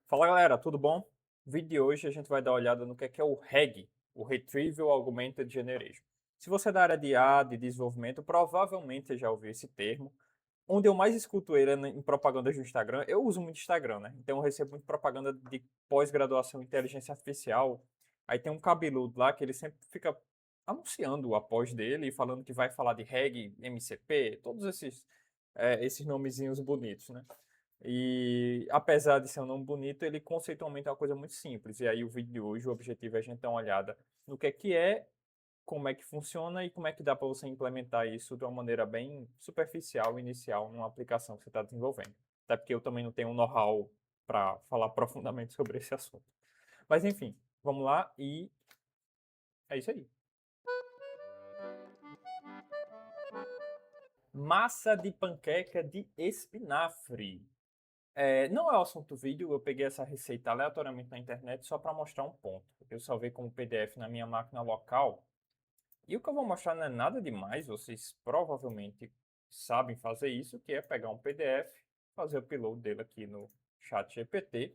Fala galera, tudo bom? No vídeo de hoje a gente vai dar uma olhada no que é o RAG, o Retrieval Augmented Generation. Se você é da área de IA, de desenvolvimento, provavelmente já ouviu esse termo. Onde eu mais escuto ele é em propagandas do Instagram. Eu uso muito Instagram, né? Então eu recebo muito propaganda de pós-graduação em inteligência artificial. Aí tem um cabeludo lá que ele sempre fica anunciando a pós dele, falando que vai falar de RAG, MCP, todos esses nomezinhos bonitos, né? E apesar de ser um nome bonito, ele conceitualmente é uma coisa muito simples. E aí o vídeo de hoje, o objetivo é a gente dar uma olhada no que é, como é que funciona e como é que dá para você implementar isso de uma maneira bem superficial, inicial, numa aplicação que você está desenvolvendo. Até porque eu também não tenho um know-how para falar profundamente sobre esse assunto. Mas enfim, vamos lá e é isso aí. Massa de panqueca de espinafre. Não é o assunto do vídeo, eu peguei essa receita aleatoriamente na internet só para mostrar um ponto. Eu salvei como PDF na minha máquina local. E o que eu vou mostrar não é nada demais, vocês provavelmente sabem fazer isso, que é pegar um PDF, fazer o upload dele aqui no chat GPT.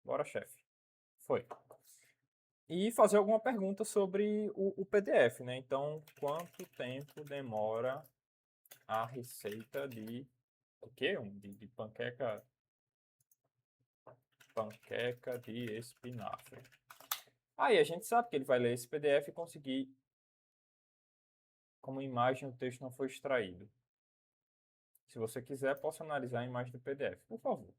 Bora, chefe. Foi. E fazer alguma pergunta sobre o PDF, né? Então, quanto tempo demora a receita de o quê? De panqueca de espinafre. Aí a gente sabe que ele vai ler esse PDF e conseguir, como imagem, o texto não foi extraído. Se você quiser, posso analisar a imagem do PDF, por favor.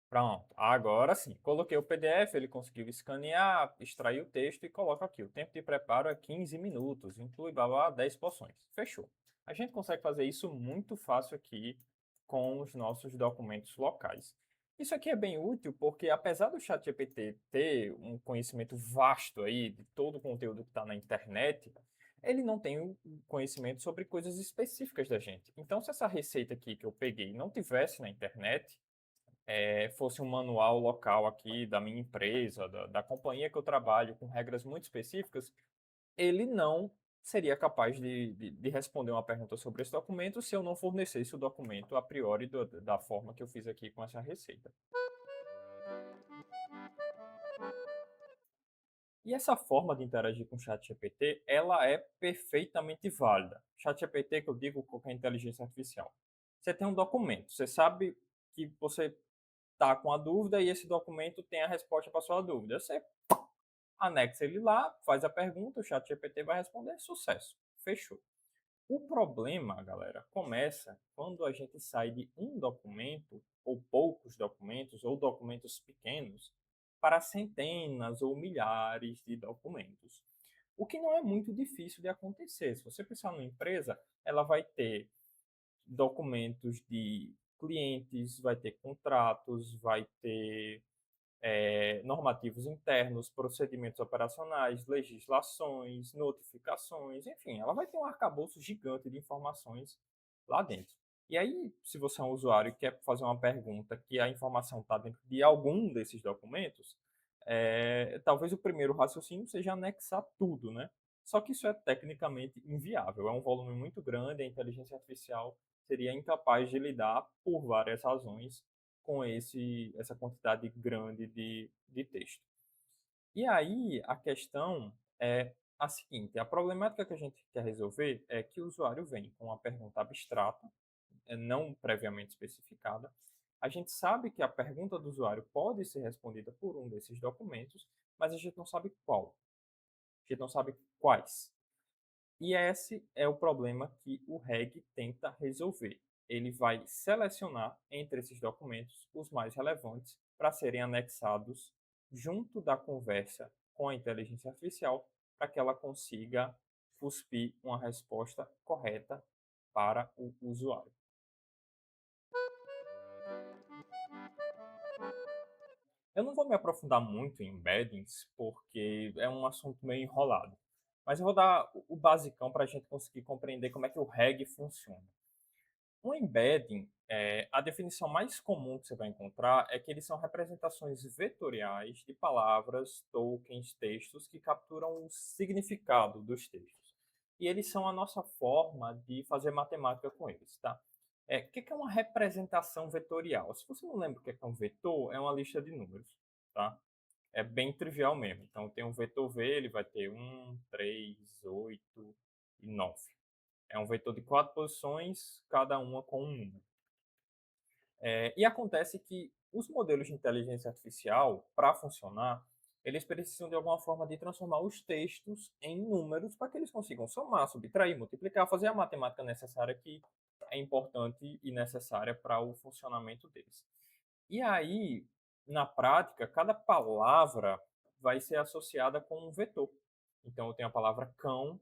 Pronto, agora sim. Coloquei o PDF, ele conseguiu escanear, extrair o texto e coloca aqui. O tempo de preparo é 15 minutos, inclui blá, blá, 10 porções. Fechou. A gente consegue fazer isso muito fácil aqui com os nossos documentos locais. Isso aqui é bem útil porque, apesar do ChatGPT ter um conhecimento vasto aí de todo o conteúdo que está na internet, ele não tem o conhecimento sobre coisas específicas da gente. Então, se essa receita aqui que eu peguei não tivesse na internet, fosse um manual local aqui da minha empresa, da companhia que eu trabalho, com regras muito específicas, ele não seria capaz de responder uma pergunta sobre esse documento se eu não fornecesse o documento a priori da forma que eu fiz aqui com essa receita. E essa forma de interagir com o ChatGPT, ela é perfeitamente válida. ChatGPT, que eu digo, qualquer inteligência artificial. Você tem um documento, você sabe que você está com a dúvida e esse documento tem a resposta para a sua dúvida. Você anexa ele lá, faz a pergunta, o ChatGPT vai responder, sucesso, fechou. O problema, galera, começa quando a gente sai de um documento, ou poucos documentos, ou documentos pequenos, para centenas ou milhares de documentos. O que não é muito difícil de acontecer. Se você pensar numa empresa, ela vai ter documentos de clientes, vai ter contratos, vai ter normativos internos, procedimentos operacionais, legislações, notificações, enfim, ela vai ter um arcabouço gigante de informações lá dentro. E aí, se você é um usuário e quer fazer uma pergunta que a informação está dentro de algum desses documentos, talvez o primeiro raciocínio seja anexar tudo, né? Só que isso é tecnicamente inviável, é um volume muito grande, a inteligência artificial seria incapaz de lidar, por várias razões, com essa quantidade grande de texto. E aí a questão é a seguinte: a problemática que a gente quer resolver é que o usuário vem com uma pergunta abstrata, não previamente especificada. A gente sabe que a pergunta do usuário pode ser respondida por um desses documentos, mas a gente não sabe qual. A gente não sabe quais. E esse é o problema que o REG tenta resolver. Ele vai selecionar entre esses documentos os mais relevantes para serem anexados junto da conversa com a inteligência artificial para que ela consiga cuspir uma resposta correta para o usuário. Eu não vou me aprofundar muito em embeddings porque é um assunto meio enrolado, mas eu vou dar o basicão para a gente conseguir compreender como é que o REG funciona. Um embedding, a definição mais comum que você vai encontrar é que eles são representações vetoriais de palavras, tokens, textos que capturam o significado dos textos. E eles são a nossa forma de fazer matemática com eles, tá? O que é uma representação vetorial? Se você não lembra o que é um vetor, é uma lista de números, tá? É bem trivial mesmo. Então, tem um vetor V, ele vai ter 1, 3, 8 e 9. É um vetor de 4 posições, cada uma com um número. E acontece que os modelos de inteligência artificial, para funcionar, eles precisam de alguma forma de transformar os textos em números para que eles consigam somar, subtrair, multiplicar, fazer a matemática necessária que é importante e necessária para o funcionamento deles. E aí, na prática, cada palavra vai ser associada com um vetor. Então, eu tenho a palavra cão,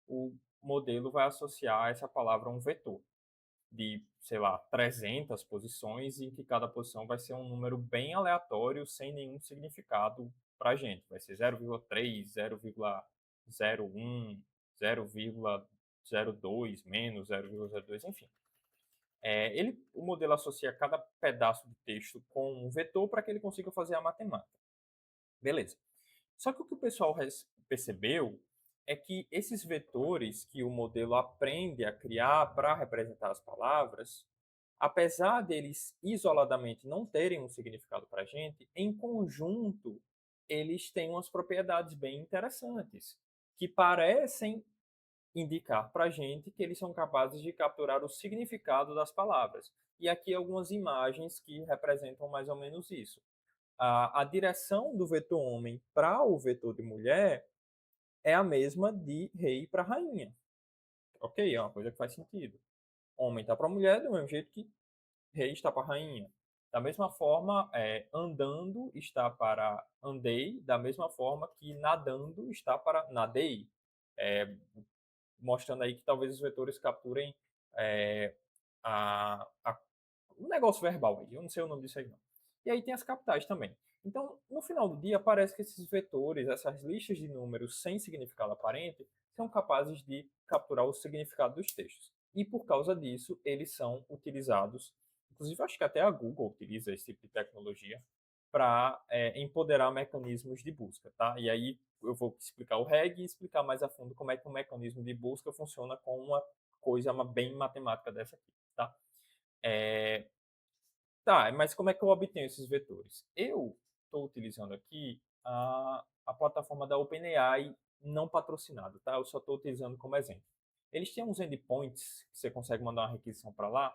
o modelo vai associar essa palavra a um vetor de, sei lá, 300 posições, em que cada posição vai ser um número bem aleatório, sem nenhum significado para a gente. Vai ser 0,3, 0,01, 0,02, menos 0,02, enfim. O modelo associa cada pedaço de texto com um vetor para que ele consiga fazer a matemática. Beleza. Só que o que o pessoal percebeu é que esses vetores que o modelo aprende a criar para representar as palavras, apesar deles isoladamente não terem um significado para a gente, em conjunto eles têm umas propriedades bem interessantes, que parecem indicar para a gente que eles são capazes de capturar o significado das palavras. E aqui algumas imagens que representam mais ou menos isso. A direção do vetor homem para o vetor de mulher é a mesma de rei para rainha. Ok, é uma coisa que faz sentido. Homem está para mulher do mesmo jeito que rei está para rainha. Da mesma forma, andando está para andei, da mesma forma que nadando está para nadei. É, mostrando aí que talvez os vetores capturem é, um negócio verbal aí. Eu não sei o nome disso aí não. E aí tem as capitais também. Então, no final do dia, parece que esses vetores, essas listas de números sem significado aparente, são capazes de capturar o significado dos textos. E por causa disso, eles são utilizados, inclusive acho que até a Google utiliza esse tipo de tecnologia para empoderar mecanismos de busca, tá? E aí eu vou explicar o REG e explicar mais a fundo como é que um mecanismo de busca funciona com uma coisa bem matemática dessa aqui, tá? É, Tá, mas como é que eu obtenho esses vetores? Eu estou utilizando aqui a plataforma da OpenAI não patrocinada, tá? Eu só estou utilizando como exemplo. Eles têm uns endpoints que você consegue mandar uma requisição para lá.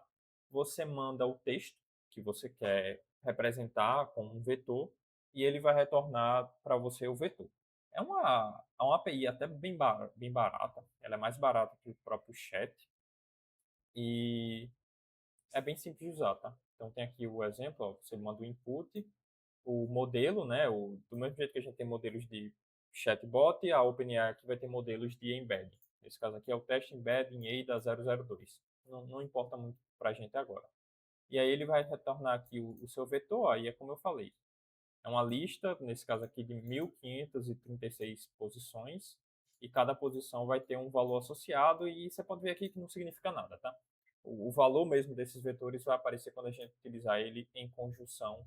Você manda o texto que você quer representar com um vetor e ele vai retornar para você o vetor. É uma API até bem barata. Ela é mais barata que o próprio chat e é bem simples de usar, tá? Então tem aqui o exemplo, ó, você manda o input, o modelo, né? Do mesmo jeito que a gente tem modelos de chatbot, a OpenAI aqui vai ter modelos de embed. Nesse caso aqui é o teste embed em ADA 002. Não importa muito para a gente agora. E aí ele vai retornar aqui o seu vetor, aí é como eu falei. É uma lista, nesse caso aqui, de 1536 posições, e cada posição vai ter um valor associado, e você pode ver aqui que não significa nada, tá? O valor mesmo desses vetores vai aparecer quando a gente utilizar ele em conjunção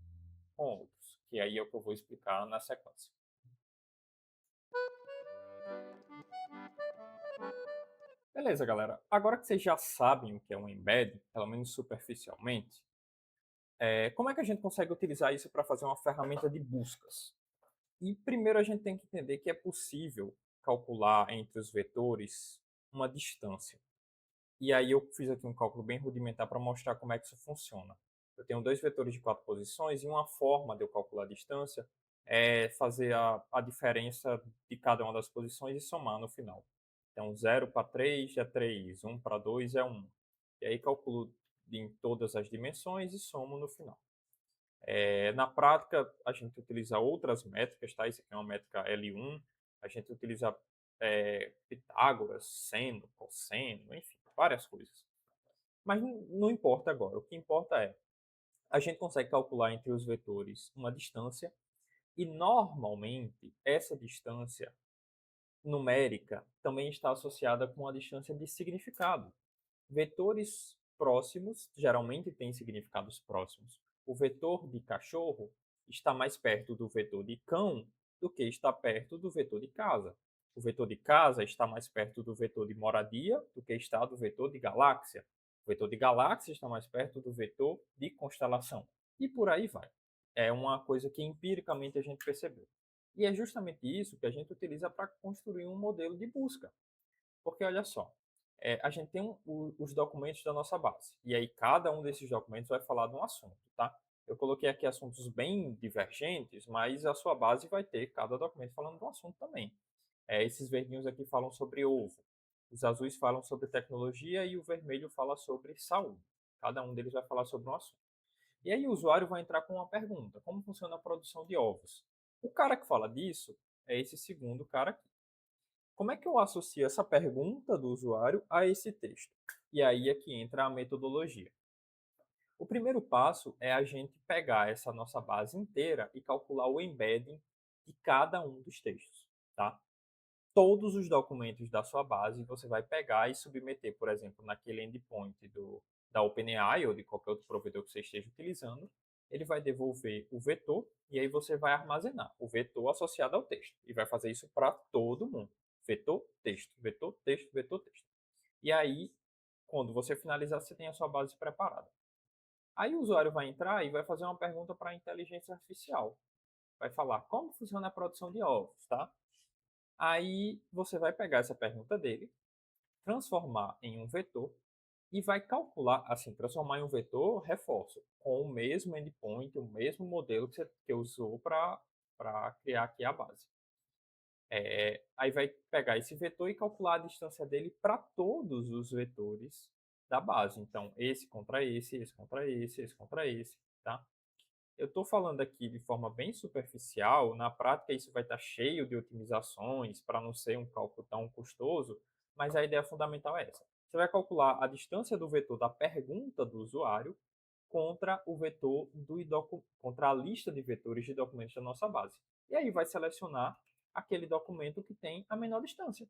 com outros, que aí é o que eu vou explicar na sequência. Beleza, galera. Agora que vocês já sabem o que é um embed, pelo menos superficialmente, como é que a gente consegue utilizar isso para fazer uma ferramenta de buscas? E primeiro a gente tem que entender que é possível calcular entre os vetores uma distância. E aí eu fiz aqui um cálculo bem rudimentar para mostrar como é que isso funciona. Eu tenho dois vetores de 4 posições e uma forma de eu calcular a distância é fazer a diferença de cada uma das posições e somar no final. Então 0 para 3 é 3, 1 para 2 é 1. E aí calculo em todas as dimensões e somo no final. Na prática, a gente utiliza outras métricas, tá? Isso aqui é uma métrica L1. A gente utiliza Pitágoras, seno, cosseno, enfim, várias coisas. Mas não importa agora. O que importa é a gente consegue calcular entre os vetores uma distância e normalmente essa distância numérica também está associada com a distância de significado. Vetores próximos geralmente têm significados próximos. O vetor de cachorro está mais perto do vetor de cão do que está perto do vetor de casa. O vetor de casa está mais perto do vetor de moradia do que está do vetor de galáxia. O vetor de galáxia está mais perto do vetor de constelação. E por aí vai. É uma coisa que empiricamente a gente percebeu. E é justamente isso que a gente utiliza para construir um modelo de busca. Porque olha só, a gente tem os documentos da nossa base. E aí cada um desses documentos vai falar de um assunto, tá? Eu coloquei aqui assuntos bem divergentes, mas a sua base vai ter cada documento falando de um assunto também. Esses verdinhos aqui falam sobre ovo, os azuis falam sobre tecnologia e o vermelho fala sobre saúde. Cada um deles vai falar sobre um assunto. E aí o usuário vai entrar com uma pergunta: como funciona a produção de ovos? O cara que fala disso é esse segundo cara aqui. Como é que eu associo essa pergunta do usuário a esse texto? E aí é que entra a metodologia. O primeiro passo é a gente pegar essa nossa base inteira e calcular o embedding de cada um dos textos, tá? Todos os documentos da sua base você vai pegar e submeter, por exemplo, naquele endpoint da OpenAI ou de qualquer outro provedor que você esteja utilizando. Ele vai devolver o vetor e aí você vai armazenar o vetor associado ao texto e vai fazer isso para todo mundo. Vetor, texto, vetor, texto, vetor, texto. E aí, quando você finalizar, você tem a sua base preparada. Aí o usuário vai entrar e vai fazer uma pergunta para a inteligência artificial. Vai falar como funciona a produção de ovos, tá? Aí você vai pegar essa pergunta dele, transformar em um vetor e vai calcular, assim, transformar em um vetor, reforço, com o mesmo endpoint, o mesmo modelo que usou para criar aqui a base. Aí vai pegar esse vetor e calcular a distância dele para todos os vetores da base. Então, esse contra esse contra esse contra esse, tá? Eu estou falando aqui de forma bem superficial, na prática isso vai estar cheio de otimizações para não ser um cálculo tão custoso, mas a ideia fundamental é essa. Você vai calcular a distância do vetor da pergunta do usuário contra o vetor contra a lista de vetores de documentos da nossa base. E aí vai selecionar aquele documento que tem a menor distância.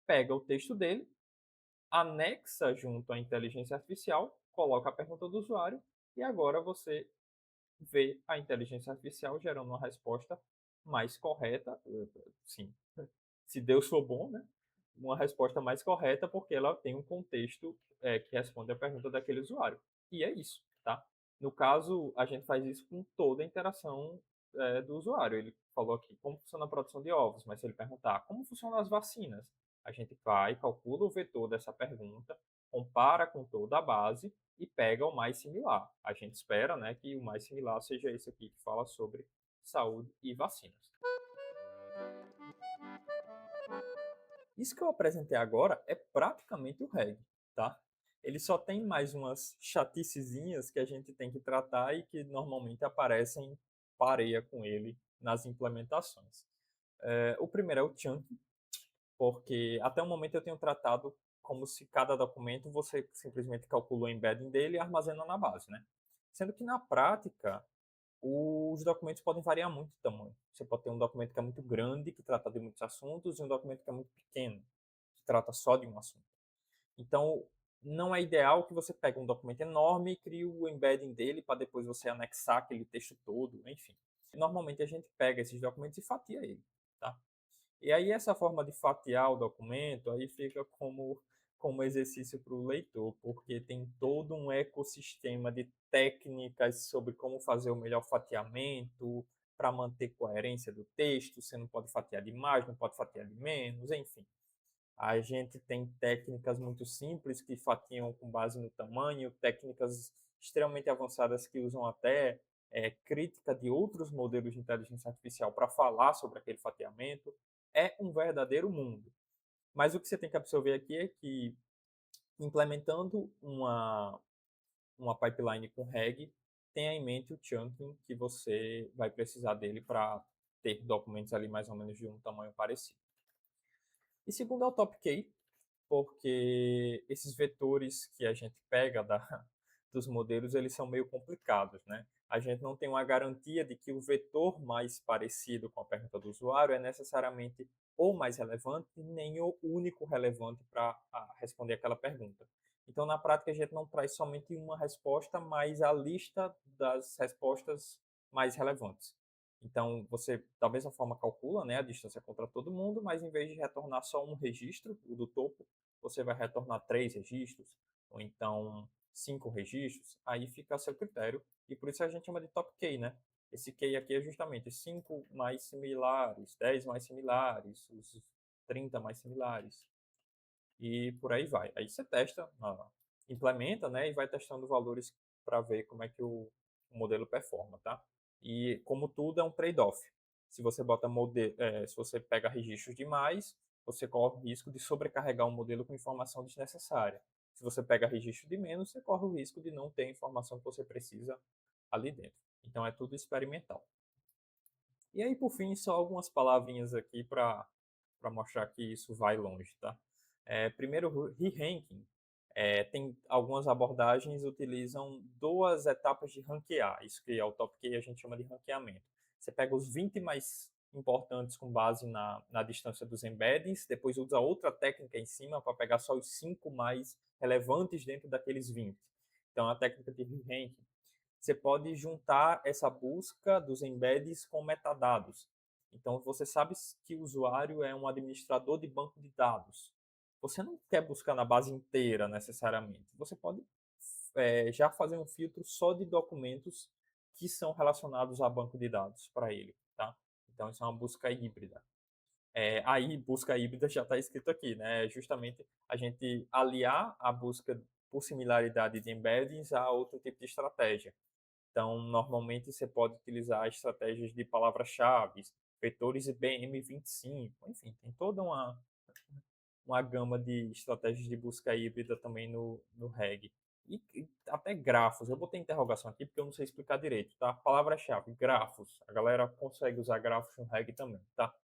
Pega o texto dele, anexa junto à inteligência artificial, coloca a pergunta do usuário e agora você vê a inteligência artificial gerando uma resposta mais correta, sim, se Deus for bom, né? Uma resposta mais correta porque ela tem um contexto que responde a pergunta daquele usuário. E é isso, tá? No caso, a gente faz isso com toda a interação do usuário. Ele falou aqui como funciona a produção de ovos, mas se ele perguntar como funcionam as vacinas, a gente vai, calcula o vetor dessa pergunta, compara com toda a base e pega o mais similar. A gente espera, né, que o mais similar seja esse aqui que fala sobre saúde e vacinas. Isso que eu apresentei agora é praticamente o REG, tá? Ele só tem mais umas chaticezinhas que a gente tem que tratar e que normalmente aparecem pareia com ele nas implementações. O primeiro é o chunking, porque até o momento eu tenho tratado como se cada documento você simplesmente calcula o embedding dele e armazena na base, né? Sendo que na prática os documentos podem variar muito de tamanho. Você pode ter um documento que é muito grande, que trata de muitos assuntos, e um documento que é muito pequeno, que trata só de um assunto. Então, não é ideal que você pegue um documento enorme e crie o embedding dele para depois você anexar aquele texto todo, enfim. Normalmente a gente pega esses documentos e fatia ele, tá? E aí essa forma de fatiar o documento aí fica como exercício para o leitor, porque tem todo um ecossistema de técnicas sobre como fazer o melhor fatiamento para manter coerência do texto. Você não pode fatiar de mais, não pode fatiar de menos, enfim. A gente tem técnicas muito simples que fatiam com base no tamanho, técnicas extremamente avançadas que usam até crítica de outros modelos de inteligência artificial para falar sobre aquele fatiamento. É um verdadeiro mundo. Mas o que você tem que absorver aqui é que implementando uma pipeline com RAG, tenha em mente o chunking que você vai precisar dele para ter documentos ali mais ou menos de um tamanho parecido. E segundo é o top K, porque esses vetores que a gente pega dos modelos, eles são meio complicados, né? A gente não tem uma garantia de que o vetor mais parecido com a pergunta do usuário é necessariamente o mais relevante, nem o único relevante para responder aquela pergunta. Então, na prática, a gente não traz somente uma resposta, mas a lista das respostas mais relevantes. Então, você, da mesma forma, calcula, né, a distância contra todo mundo, mas em vez de retornar só um registro, o do topo, você vai retornar 3 registros, ou então 5 registros, aí fica a seu critério, e por isso a gente chama de top key, né? Esse key aqui é justamente 5 mais similares, 10 mais similares, os 30 mais similares, e por aí vai. Aí você testa, implementa, né, e vai testando valores para ver como é que o modelo performa, tá? E como tudo é um trade-off. Se você se você pega registros demais, você corre o risco de sobrecarregar um modelo com informação desnecessária. Se você pega registro de menos, você corre o risco de não ter a informação que você precisa ali dentro. Então é tudo experimental. E aí, por fim, só algumas palavrinhas aqui para mostrar que isso vai longe, tá? Primeiro, o re-ranking. Tem algumas abordagens utilizam duas etapas de ranquear. Isso que é o top key a gente chama de ranqueamento. Você pega os 20 mais importantes com base na distância dos embeddings, depois usa outra técnica em cima para pegar só os 5 mais relevantes dentro daqueles 20. Então, a técnica de re-ranking você pode juntar essa busca dos embeds com metadados. Então, você sabe que o usuário é um administrador de banco de dados. Você não quer buscar na base inteira necessariamente. Você pode já fazer um filtro só de documentos que são relacionados a banco de dados para ele. Tá? Então, isso é uma busca híbrida. Aí, busca híbrida já está escrito aqui, né? É justamente a gente aliar a busca por similaridade de embeddings a outro tipo de estratégia. Então, normalmente você pode utilizar estratégias de palavras-chave, vetores IBM25, enfim, tem toda uma gama de estratégias de busca híbrida também no REG. E até grafos. Eu botei interrogação aqui porque eu não sei explicar direito, tá? Palavra-chave, grafos. A galera consegue usar grafos no REG também, tá?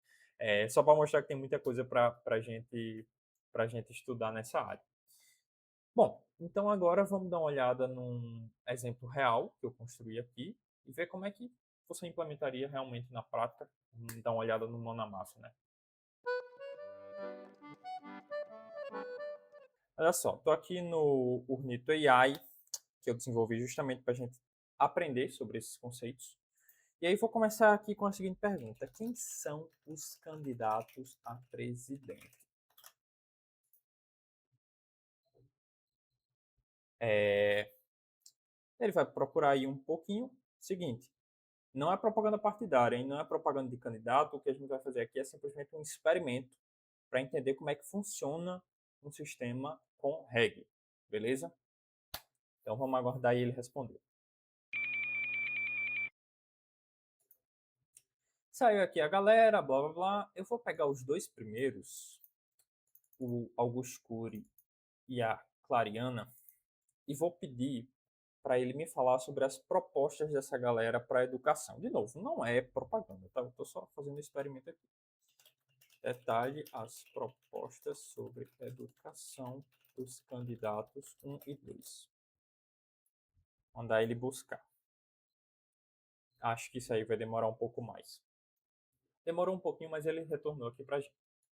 Só para mostrar que tem muita coisa para a gente estudar nessa área. Bom, então agora vamos dar uma olhada num exemplo real que eu construí aqui e ver como é que você implementaria realmente na prática. Vamos dar uma olhada no mão na massa, né? Olha só, estou aqui no Urnito AI, que eu desenvolvi justamente para a gente aprender sobre esses conceitos. E aí vou começar aqui com a seguinte pergunta: quem são os candidatos a presidente? É, Ele vai procurar aí um pouquinho. Seguinte, não é propaganda partidária, hein? Não é propaganda de candidato. O que a gente vai fazer aqui é simplesmente um experimento para entender como é que funciona um sistema com reggae, beleza? Então vamos aguardar ele responder. Saiu aqui a galera, blá blá blá. Eu vou pegar os dois primeiros, o Augusto Cury e a Clariana, e vou pedir para ele me falar sobre as propostas dessa galera para a educação. De novo, não é propaganda, tá? Eu estou só fazendo um experimento aqui. Detalhe as propostas sobre educação dos candidatos 1 e 2. Mandar ele buscar. Acho que isso aí vai demorar um pouco mais. Demorou um pouquinho, mas ele retornou aqui para a gente.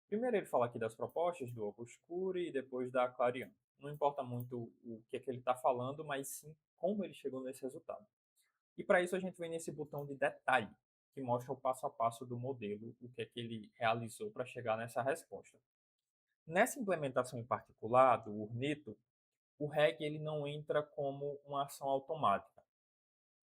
Primeiro ele fala aqui das propostas do Obscure e depois da Clarion. Não importa muito o que é que ele está falando, mas sim como ele chegou nesse resultado. E para isso a gente vem nesse botão de detalhe, que mostra o passo a passo do modelo, o que é que ele realizou para chegar nessa resposta. Nessa implementação em particular do Urnito, o REG ele não entra como uma ação automática,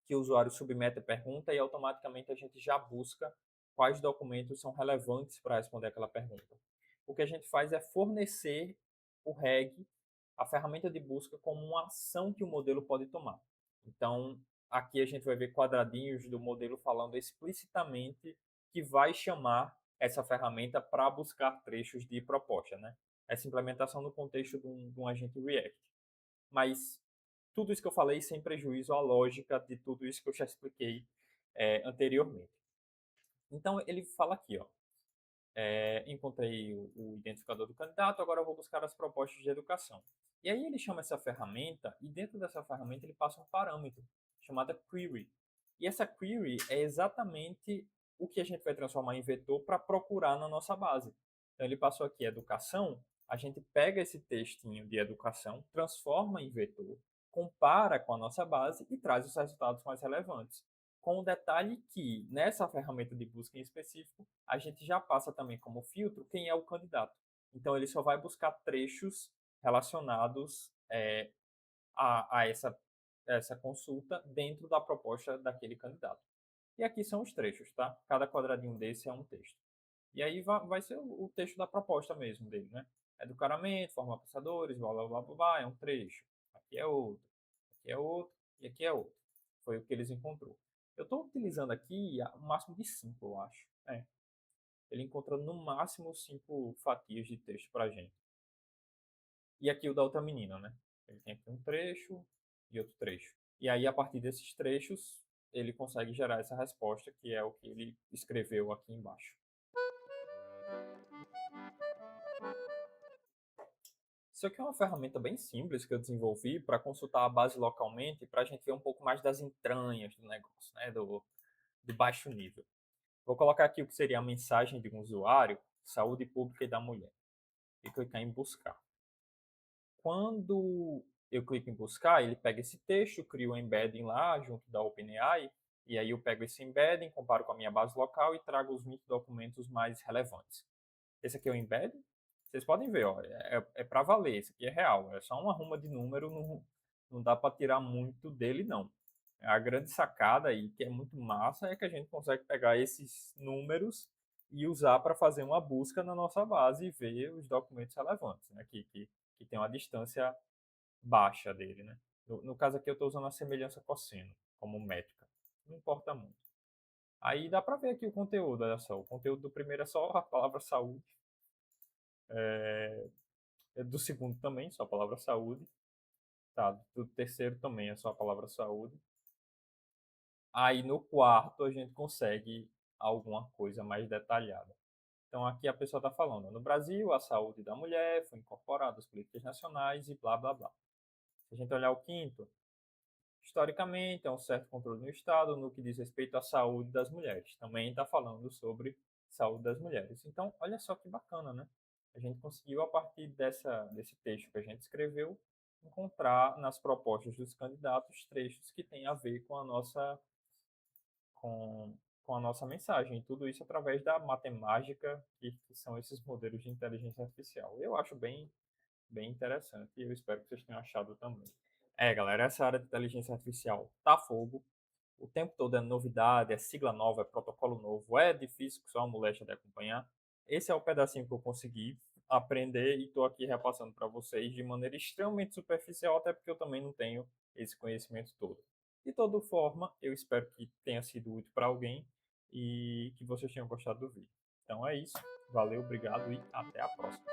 que o usuário submete a pergunta e automaticamente a gente já busca quais documentos são relevantes para responder aquela pergunta. O que a gente faz é fornecer o REG, a ferramenta de busca, como uma ação que o modelo pode tomar. Então, aqui a gente vai ver quadradinhos do modelo falando explicitamente que vai chamar essa ferramenta para buscar trechos de proposta, né? Essa implementação no contexto de um agente React. Mas tudo isso que eu falei sem prejuízo à lógica de tudo isso que eu já expliquei anteriormente. Então ele fala aqui, ó, encontrei o identificador do candidato, agora eu vou buscar as propostas de educação. E aí ele chama essa ferramenta e dentro dessa ferramenta ele passa um parâmetro chamado query. E essa query é exatamente o que a gente vai transformar em vetor para procurar na nossa base. Então ele passou aqui educação, a gente pega esse textinho de educação, transforma em vetor, compara com a nossa base e traz os resultados mais relevantes. Com o detalhe que, nessa ferramenta de busca em específico, a gente já passa também como filtro quem é o candidato. Então, ele só vai buscar trechos relacionados eh, a essa consulta dentro da proposta daquele candidato. E aqui são os trechos, tá? Cada quadradinho desse é um texto. E aí vai ser o texto da proposta mesmo dele, né? Educaramento, formar pensadores, blá blá blá blá, blá, é um trecho. Aqui é outro, e aqui é outro. Foi o que eles encontrou. Eu estou utilizando aqui o máximo de 5, eu acho. Ele encontra no máximo 5 fatias de texto pra gente. E aqui o da outra menina, né? Ele tem aqui um trecho e outro trecho. E aí, a partir desses trechos, ele consegue gerar essa resposta, que é o que ele escreveu aqui embaixo. Isso aqui é uma ferramenta bem simples que eu desenvolvi para consultar a base localmente, para a gente ver um pouco mais das entranhas do negócio, né? Do baixo nível. Vou colocar aqui o que seria a mensagem de um usuário, saúde pública e da mulher, e clicar em buscar. Quando eu clico em buscar, ele pega esse texto, cria um embedding lá junto da OpenAI, e aí eu pego esse embedding, comparo com a minha base local e trago os 20 documentos mais relevantes. Esse aqui é o embedding. Vocês podem ver, ó, é para valer, esse aqui é real, é só uma ruma de número, não dá para tirar muito dele não. A grande sacada aí, que é muito massa, é que a gente consegue pegar esses números e usar para fazer uma busca na nossa base e ver os documentos relevantes, né, que tem uma distância baixa dele. Né? No caso aqui eu estou usando a semelhança cosseno como métrica, não importa muito. Aí dá para ver aqui o conteúdo, olha só, o conteúdo do primeiro é só a palavra saúde, do segundo também, só a palavra saúde, tá? Do terceiro também é só a palavra saúde. Aí no quarto a gente consegue alguma coisa mais detalhada. Então aqui a pessoa está falando, no Brasil a saúde da mulher foi incorporada às políticas nacionais e blá blá blá. Se a gente olhar o quinto, historicamente há um certo controle no Estado no que diz respeito à saúde das mulheres. Também está falando sobre saúde das mulheres. Então olha só que bacana, né? A gente conseguiu a partir desse texto que a gente escreveu encontrar nas propostas dos candidatos trechos que têm a ver com com, com a nossa mensagem. Tudo isso através da matemática, que são esses modelos de inteligência artificial. Eu acho bem interessante e eu espero que vocês tenham achado também. Galera, essa área de inteligência artificial tá fogo. O tempo todo é novidade, é sigla nova, é protocolo novo, é difícil que só uma moléstia de acompanhar. Esse é o pedacinho que eu consegui aprender e estou aqui repassando para vocês de maneira extremamente superficial, até porque eu também não tenho esse conhecimento todo. De toda forma, eu espero que tenha sido útil para alguém e que vocês tenham gostado do vídeo. Então é isso, valeu, obrigado e até a próxima.